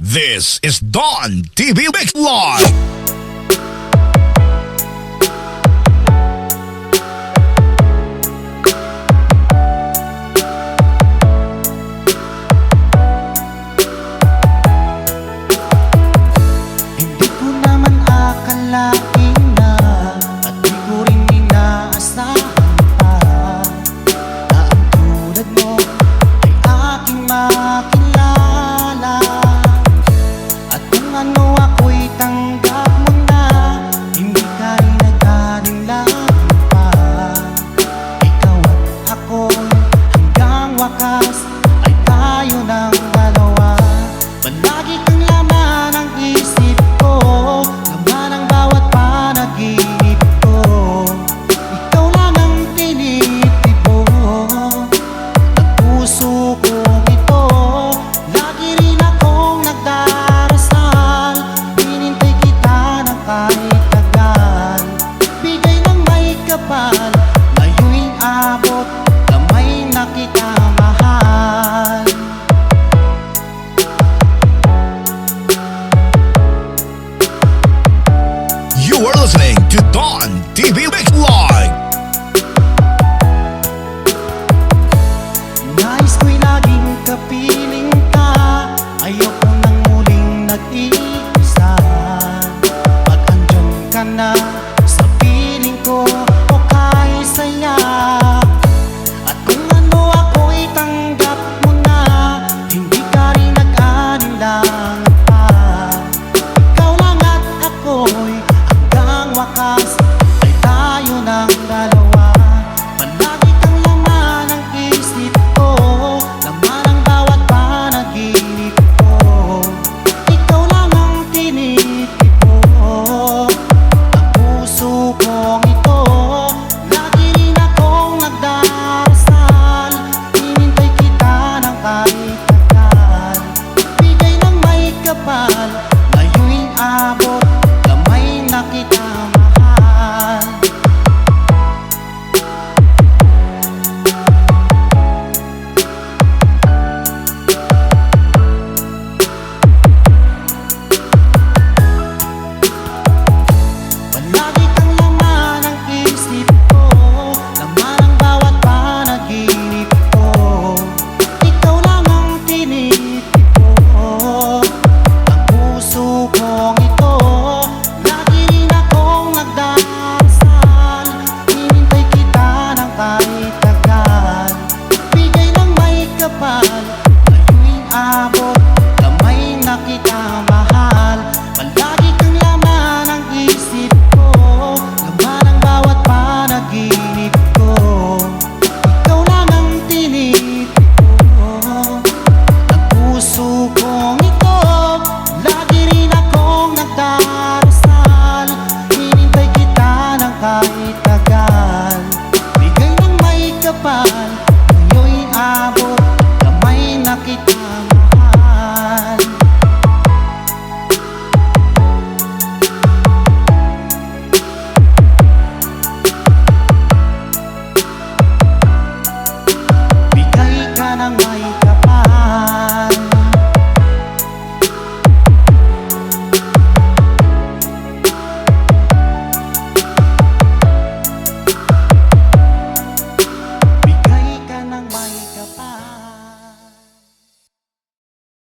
This is Don TV Mix Live. Hindi ko naman akalain na at di ko rin inaasahan pa na ang tulad mo ay aking makilala. At kung ano ako'y tanggap mo na, hindi ka rin nag-alinlangan pa. Ikaw at ako'y hanggang wakas ay tayo ng dalawa. Palagi kang laman ng isip ko, laman ng bawat panaginip ko. Ikaw lang ang tinitibo ng puso kong ito. Lagi rin akong nagdarasal, hinintay kita ng kahit tagal. Bigay ng may kapal, ngayon'y abot, kamay na kita mahal. You are listening to Don TV Mix Live. Nais ko'y laging kapiling ka, ayoko nang muling nag-iisa. Pag andyan ka na sa piling ko, o kahit saya. At kung ano ako'y tanggap mo na, hindi ka rin nag-alinlangan pa. Ikaw lang at ako'y hanggang wakas ay tayo ng dalawa. Palagi kang laman ng isip ko, laman ang bawat panaginip ko. Ikaw lang ang tinitibo ng puso kong ito. Lagi rin akong nagdarasal, hinintay kita ng kahit tagal. Bigay ng may kapal,